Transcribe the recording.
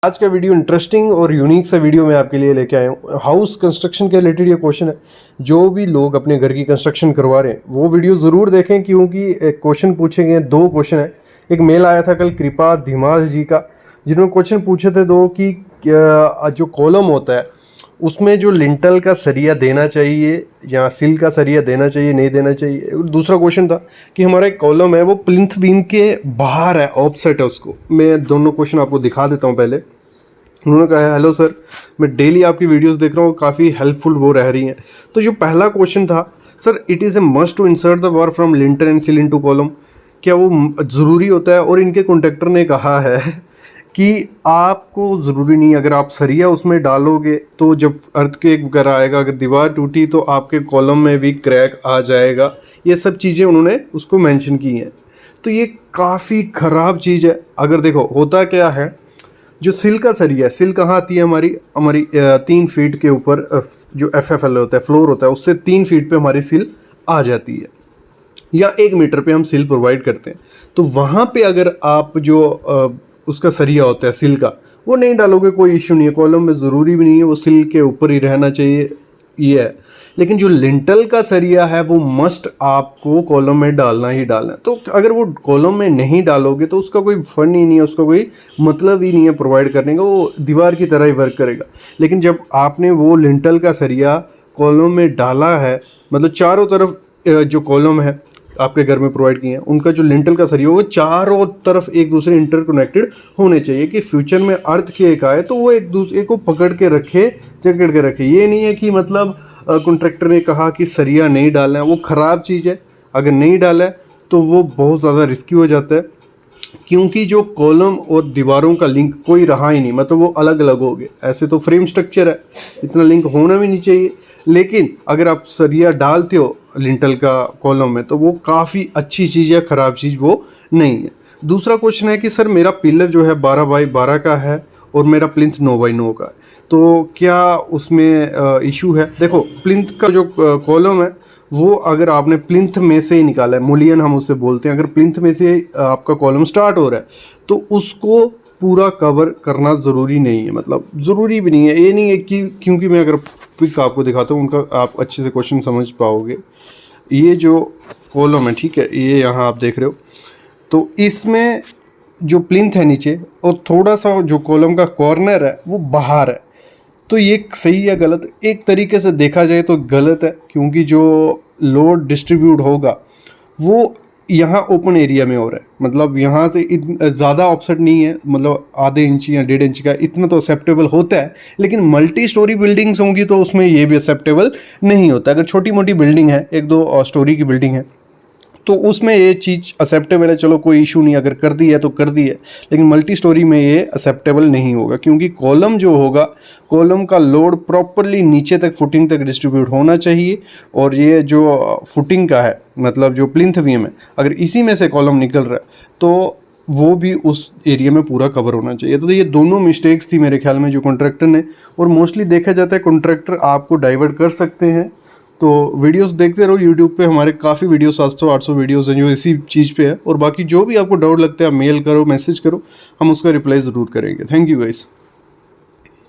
आज का video interesting और यूनिक सा वीडियो मैं आपके लिए लेके आया हूँ। हाउस कंस्ट्रक्शन के रिलेटेड ये क्वेश्चन है। जो भी लोग अपने घर की कंस्ट्रक्शन करवा रहे हैं वो वीडियो ज़रूर देखें, क्योंकि एक क्वेश्चन पूछे गए, दो क्वेश्चन है। एक मेल आया था कल कृपा धीमाल जी का, जिन्होंने क्वेश्चन पूछे थे दो कि जो कॉलम होता है उसमें जो लिंटल का सरिया देना चाहिए या सिल का सरिया देना चाहिए, नहीं देना चाहिए। दूसरा क्वेश्चन था कि हमारा एक कॉलम है वो प्लिंथ बीम के बाहर है, ऑफसेट है उसको। मैं दोनों क्वेश्चन आपको दिखा देता हूँ। पहले उन्होंने कहा है, हेलो सर, मैं डेली आपकी वीडियोस देख रहा हूँ, काफ़ी हेल्पफुल वो रह रही हैं। तो जो पहला क्वेश्चन था, sir it is a must to insert the war from linter and sill into column, क्या वो ज़रूरी होता है? और इनके कॉन्ट्रैक्टर ने कहा है कि आपको ज़रूरी नहीं, अगर आप सरिया उसमें डालोगे तो जब अर्थक्वेक वगैरह आएगा, अगर दीवार टूटी तो आपके कॉलम में भी क्रैक आ जाएगा। ये सब चीज़ें उन्होंने उसको मेंशन की हैं। तो ये काफ़ी ख़राब चीज़ है। अगर देखो होता क्या है, जो सिल का सरिया है, सिल कहाँ आती है हमारी 3 फीट के ऊपर जो FFL होता है, फ्लोर होता है, उससे 3 फीट पे हमारी सिल आ जाती है, या 1 मीटर पे हम सिल प्रोवाइड करते हैं। तो वहाँ पे अगर आप जो उसका सरिया होता है सिल का, वो नहीं डालोगे, कोई इश्यू नहीं है। कॉलम में ज़रूरी भी नहीं है वो सिल के ऊपर ही रहना चाहिए, ये है। लेकिन जो लिंटल का सरिया है वो मस्ट आपको कॉलम में डालना ही डालना है। तो अगर वो कॉलम में नहीं डालोगे तो उसका कोई फन ही नहीं है, उसका कोई मतलब ही नहीं है प्रोवाइड करने का, वो दीवार की तरह ही वर्क करेगा। लेकिन जब आपने वो लिंटल का सरिया कॉलम में डाला है, मतलब चारों तरफ जो कॉलम है आपके घर में प्रोवाइड किए हैं, उनका जो लिंटल का सरिया वो चारों तरफ एक दूसरे इंटरकनेक्टेड होने चाहिए, कि फ्यूचर में अर्थक्वेक आए तो वो एक दूसरे को पकड़ के रखे, जकड़ के रखे। ये नहीं है कि मतलब कॉन्ट्रैक्टर ने कहा कि सरिया नहीं डालना है, वो ख़राब चीज़ है। अगर नहीं डाला है तो वो बहुत ज़्यादा रिस्की हो जाता है, क्योंकि जो कॉलम और दीवारों का लिंक कोई रहा ही नहीं, मतलब वो अलग अलग हो गए। ऐसे तो फ्रेम स्ट्रक्चर है, इतना लिंक होना भी नहीं चाहिए। लेकिन अगर आप सरिया डालते हो लिंटल का कॉलम में तो वो काफ़ी अच्छी चीज़ है, ख़राब चीज़ वो नहीं है। दूसरा क्वेश्चन है कि सर मेरा पिलर जो है 12 बाई 12 का है और मेरा प्लिंथ 9 बाई 9 का है, तो क्या उसमें इशू है? देखो, प्लिंथ का जो कॉलम है वो अगर आपने प्लिंथ में से ही निकाला है, मुलियन हम उससे बोलते हैं, अगर प्लिंथ में से आपका कॉलम स्टार्ट हो रहा है तो उसको पूरा कवर करना ज़रूरी नहीं है, मतलब ज़रूरी भी नहीं है। ये नहीं है कि, क्योंकि मैं अगर पिक आपको दिखाता हूँ उनका, आप अच्छे से क्वेश्चन समझ पाओगे। ये जो कॉलम है, ठीक है, ये यहाँ आप देख रहे हो, तो इसमें जो प्लिंथ है नीचे और थोड़ा सा जो कॉलम का कॉर्नर है वो बाहर है। तो ये सही है गलत? एक तरीके से देखा जाए तो गलत है, क्योंकि जो लोड डिस्ट्रीब्यूट होगा वो यहाँ ओपन एरिया में हो रहा है, मतलब यहाँ से ज़्यादा ऑफसेट नहीं है, मतलब आधे इंच या 1.5 इंच का, इतना तो एक्सेप्टेबल होता है। लेकिन मल्टी स्टोरी बिल्डिंग्स होंगी तो उसमें ये भी एक्सेप्टेबल नहीं होता। अगर छोटी मोटी बिल्डिंग है, 1-2 स्टोरी की बिल्डिंग है, तो उसमें ये चीज़ एक्सेप्टेबल है, चलो कोई इशू नहीं, अगर कर दी है तो कर दी है। लेकिन मल्टी स्टोरी में ये एक्सेप्टेबल नहीं होगा, क्योंकि कॉलम जो होगा, कॉलम का लोड प्रॉपरली नीचे तक, फुटिंग तक डिस्ट्रीब्यूट होना चाहिए। और ये जो फुटिंग का है, मतलब जो प्लिंथ बीम है, अगर इसी में से कॉलम निकल रहा है तो वो भी उस एरिया में पूरा कवर होना चाहिए। तो ये दोनों मिस्टेक्स थी मेरे ख्याल में जो कॉन्ट्रैक्टर ने, और मोस्टली देखा जाता है कॉन्ट्रैक्टर आपको डाइवर्ट कर सकते हैं। तो वीडियोस देखते रहो यूट्यूब पे, हमारे काफ़ी वीडियो 700-800 वीडियोस हैं जो इसी चीज़ पे है। और बाकी जो भी आपको डाउट लगता है, मेल करो, मैसेज करो, हम उसका रिप्लाई ज़रूर करेंगे। Thank you guys.